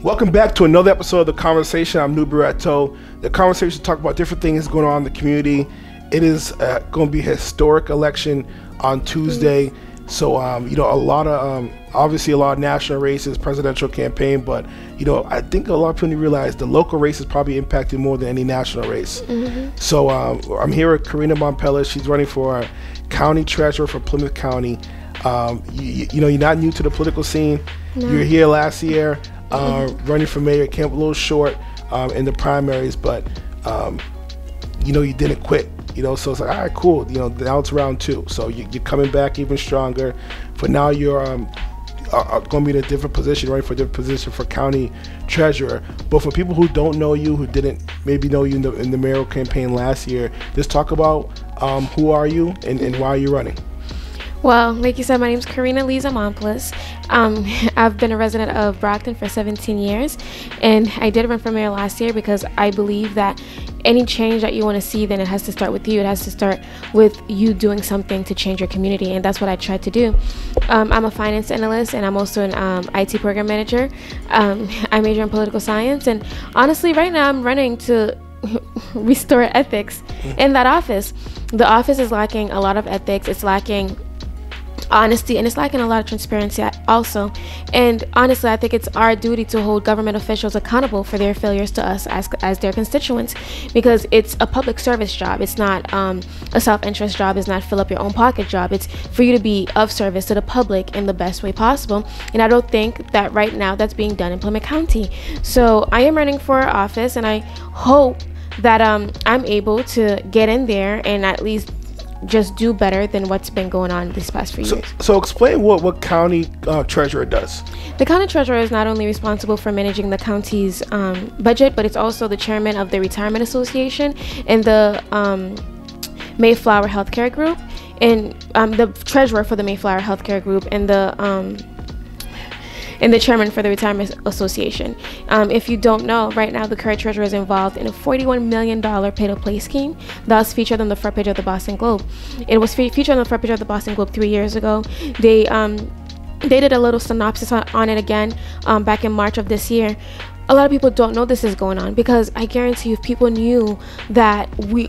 Welcome back to another episode of The Conversation. I'm Nubiretto. The Conversation talk about different things going on in the community. It is going to be a historic election on Tuesday. So, a lot of, obviously a lot of national races, presidential campaign, but, I think a lot of people realize the local race is probably impacted more than any national race. So, I'm here with Carina Mompelas. She's running for county treasurer for Plymouth County. You're not new to the political scene. No. You were here last year. Running for mayor. Came up a little short in the primaries, but you didn't quit. So it's like, all right, cool. Now it's round two, so you're coming back even stronger. For now, you're going to be in a different position, running for a different position for county treasurer. But for people who don't know you, who didn't maybe know you in the mayoral campaign last year, just talk about who are you and why are you running. Well, like you said, my name is Carina Mompelas. I've been a resident of Brockton for 17 years, and I did run for mayor last year because I believe that any change that you want to see, then it has to start with you. It has to start with you doing something to change your community, and that's what I tried to do. I'm a finance analyst, and I'm also an IT program manager. I major in political science, and honestly, right now I'm running to restore ethics in that office. The office is lacking a lot of ethics. It's lacking honesty, and it's lacking a lot of transparency also. And honestly, I think it's our duty to hold government officials accountable for their failures to us as their constituents, because it's a public service job. It's not a self-interest job. It's not fill up your own pocket job. It's for you to be of service to the public in the best way possible, and I don't think that right now that's being done in Plymouth County. So I am running for office, and I hope that I'm able to get in there and at least just do better than what's been going on these past few years. So explain what county treasurer does. The county treasurer is not only responsible for managing the county's budget, but it's also the chairman of the Retirement Association and the Mayflower Healthcare Group, and the treasurer for the Mayflower Healthcare Group, and the chairman for the Retirement Association. If you don't know, right now the current treasurer is involved in a $41 million pay-to-play scheme that was featured on the front page of the Boston Globe. It was featured on the front page of the Boston Globe 3 years ago. They did a little synopsis on it again back in March of this year. A lot of people don't know this is going on, because I guarantee you, if people knew that we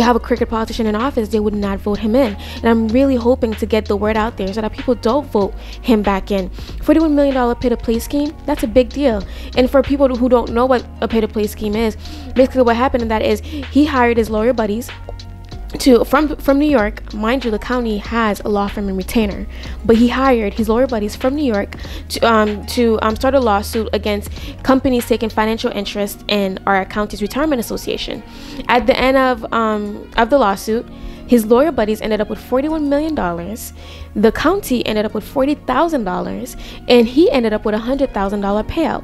have a crooked politician in office, they would not vote him in. And I'm really hoping to get the word out there so that people don't vote him back in. $41 million pay-to-play scheme, that's a big deal. And for people who don't know what a pay-to-play scheme is, basically what happened in that is he hired his lawyer buddies from New York. Mind you, the county has a law firm and retainer, but he hired his lawyer buddies from New York to start a lawsuit against companies taking financial interest in our county's retirement association. At the end of the lawsuit, his lawyer buddies ended up with $41 million. The county ended up with $40,000, and he ended up with a $100,000 payout.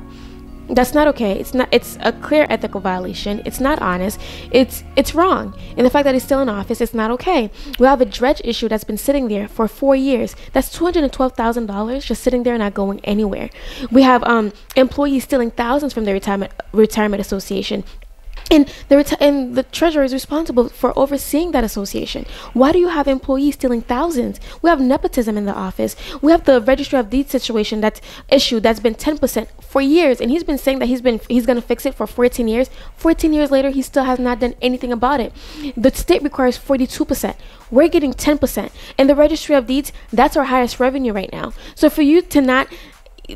That's not okay. It's a clear ethical violation. It's not honest. It's wrong. And the fact that he's still in office, it's not okay. We have a dredge issue that's been sitting there for 4 years. That's $212,000 just sitting there and not going anywhere. We have employees stealing thousands from the retirement association. And the treasurer is responsible for overseeing that association. Why do you have employees stealing thousands? We have nepotism in the office. We have the registry of deeds situation that's been 10% for years, and he's been saying that he's going to fix it for 14 years. 14 years later, he still has not done anything about it. The state requires 42%. We're getting 10%, and the registry of deeds, that's our highest revenue right now. So for you to not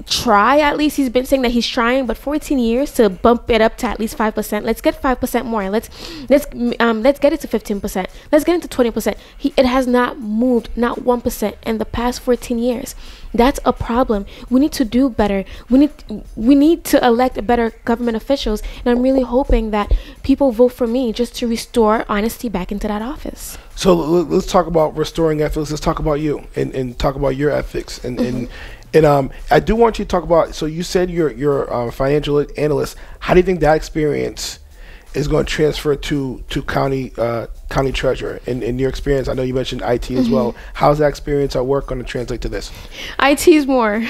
try, at least he's been saying that he's trying, but 14 years to bump it up to at least 5%. Let's get 5% more. Let's get it to 15%. Let's get it to 20%. It has not moved, not 1% in the past 14 years. That's a problem. We need to do better. We need to elect better government officials, and I'm really hoping that people vote for me just to restore honesty back into that office. So let's talk about restoring ethics. Let's talk about you and talk about your ethics and I do want you to talk about, so you said you're a financial analyst. How do you think that experience is going to transfer to county treasurer? In your experience, I know you mentioned IT as well. How's that experience at work going to translate to this? IT is more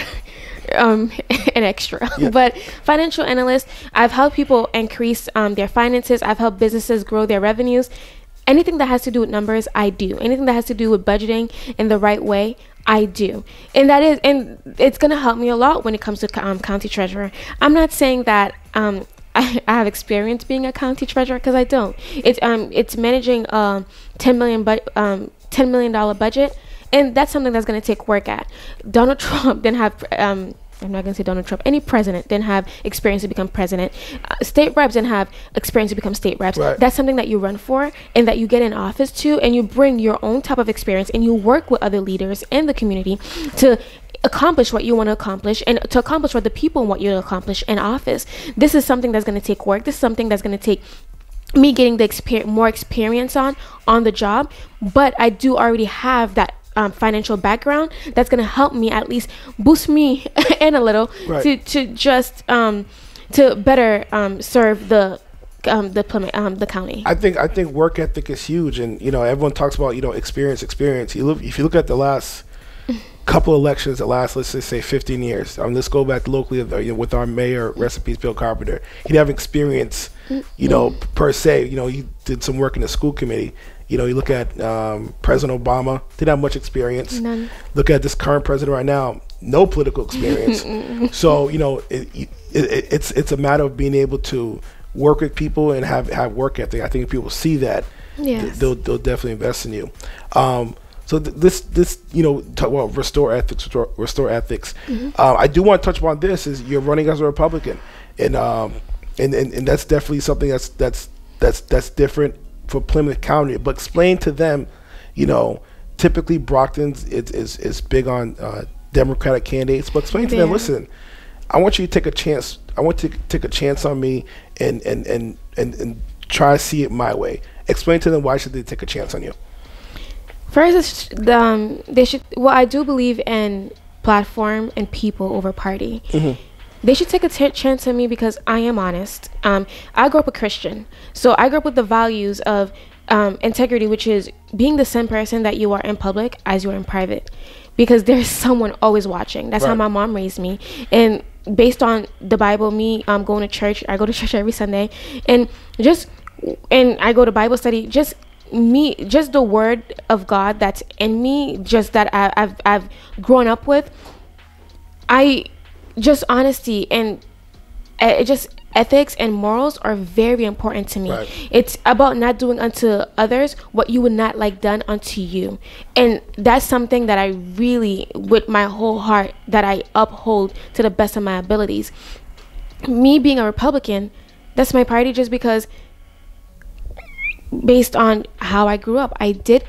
an extra, yeah. But financial analyst, I've helped people increase their finances. I've helped businesses grow their revenues. anything that has to do with numbers, I do. Anything that has to do with budgeting in the right way, I do. And it's going to help me a lot when it comes to county treasurer. I'm not saying that I have experience being a county treasurer, because I don't. It's managing $10 million budget, and that's something that's going to take work at. Donald Trump didn't have I'm not going to say Donald Trump. Any president didn't have experience to become president. State reps didn't have experience to become state reps. Right. That's something that you run for and that you get in office to, and you bring your own type of experience, and you work with other leaders in the community to accomplish what you want to accomplish, and to accomplish what the people want you to accomplish in office. This is something that's going to take work. This is something that's going to take me getting the more experience on the job, but I do already have that financial background that's going to help me at least boost me in a little, right, to just to better serve the county. I think work ethic is huge, and everyone talks about experience. If you look at the last couple elections, the last, let's just say 15 years. Let's go back locally with our mayor, rest in peace, Bill Carpenter. He'd have experience, per se. He did some work in the school committee. You look at President Obama, didn't have much experience. None. Look at this current president right now, no political experience. So it's a matter of being able to work with people and have work ethic. I think if people see that, yes, they'll definitely invest in you. So this talk about restore ethics. I do want to touch upon this. Is you're running as a Republican, and that's definitely something that's different for Plymouth County. But explain to them, typically Brockton is big on Democratic candidates. But explain to them, listen, I want you to take a chance. I want to take a chance on me and try to see it my way. Explain to them why should they take a chance on you. First, they should. Well, I do believe in platform and people over party. Mm-hmm. They should take a chance on me because I am honest. I grew up a Christian, so I grew up with the values of integrity, which is being the same person that you are in public as you are in private, because there's someone always watching. That's how my mom raised me, and based on the Bible, me going to church. I go to church every Sunday, and I go to Bible study. Just the word of God that's in me, just that I've grown up with. Just honesty and just ethics and morals are very important to me. Right. It's about not doing unto others what you would not like done unto you, and that's something that I really, with my whole heart, that I uphold to the best of my abilities. Me being a Republican, that's my party, just because based on how I grew up. I did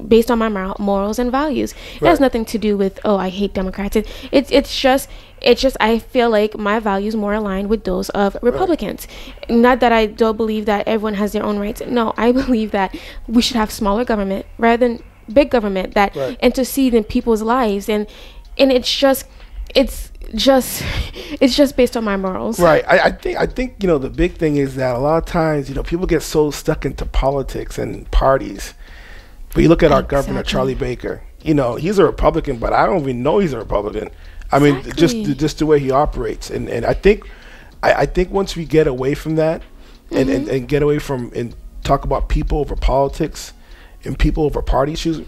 based on my morals and values. It has nothing to do with, I hate Democrats. It's just I feel like my values more aligned with those of Republicans. Right. Not that I don't believe that everyone has their own rights. No, I believe that we should have smaller government rather than big government that intercede in people's lives, and it's just based on my morals. Right. I think the big thing is that a lot of times people get so stuck into politics and parties. But you look at our governor, Charlie Baker. He's a Republican, but I don't even know he's a Republican. I mean, just the way he operates, and I think once we get away from that, and get away from and talk about people over politics and people over party issues,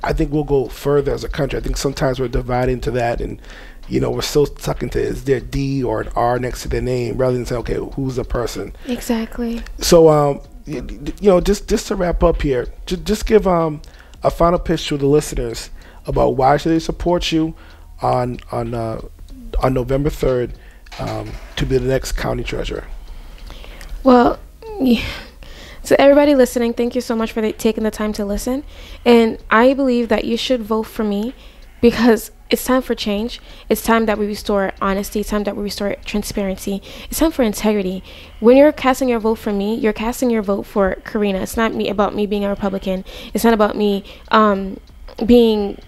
I think we'll go further as a country. I think sometimes we're divided into that, and we're so stuck into is there D or an R next to their name rather than saying, okay, who's the person? Exactly. So just to wrap up here, just give a final pitch to the listeners about why should they support you on November 3rd to be the next county treasurer. Well, so everybody listening, thank you so much for taking the time to listen, and I believe that you should vote for me because it's time for change. It's time that we restore honesty. It's time that we restore transparency. It's time for integrity. When you're casting your vote for me, you're casting your vote for Carina. It's not about me being a Republican. It's not about me being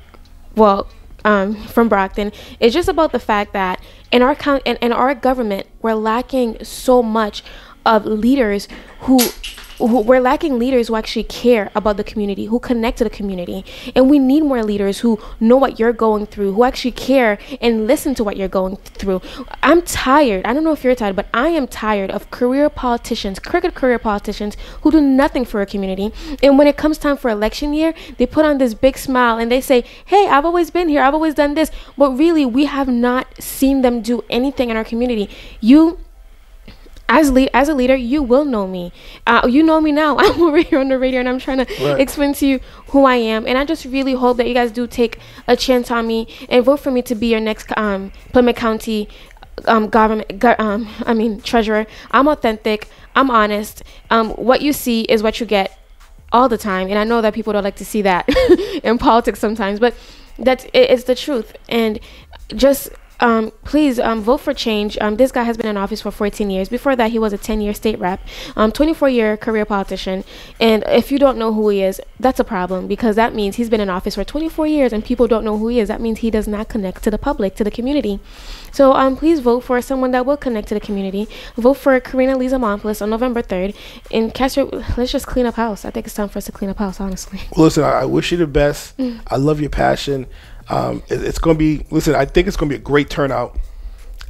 from Brockton. It's just about the fact that in our in our government, we're lacking so much of leaders who we're lacking leaders who actually care about the community, who connect to the community. And we need more leaders who know what you're going through, who actually care and listen to what you're going through. I'm tired. I don't know if you're tired, but I am tired of career politicians, crooked career politicians who do nothing for a community. And when it comes time for election year, they put on this big smile and they say, hey, I've always been here, I've always done this. But really, we have not seen them do anything in our community. You, as a leader, you will know me. You know me now. I'm over here on the radio and I'm trying to explain to you who I am. And I just really hope that you guys do take a chance on me and vote for me to be your next Plymouth County treasurer. I'm authentic. I'm honest. What you see is what you get all the time. And I know that people don't like to see that in politics sometimes, but it's the truth. And just please vote for change. This guy has been in office for 14 years. Before that, he was a 10-year state rep, 24-year career politician. And if you don't know who he is, that's a problem, because that means he's been in office for 24 years and people don't know who he is. That means he does not connect to the public, to the community. So please vote for someone that will connect to the community. Vote for Carina Mompelas on November 3rd. And let's just clean up house. I think it's time for us to clean up house, honestly. Well, listen, I wish you the best. I love your passion. It's going to be, listen, I think it's going to be a great turnout.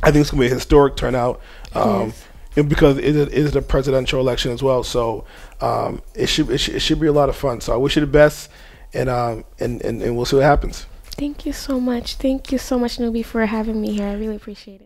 I think it's going to be a historic turnout because it is a presidential election as well. So it should be a lot of fun. So I wish you the best, and we'll see what happens. Thank you so much. Thank you so much, Nubi, for having me here. I really appreciate it.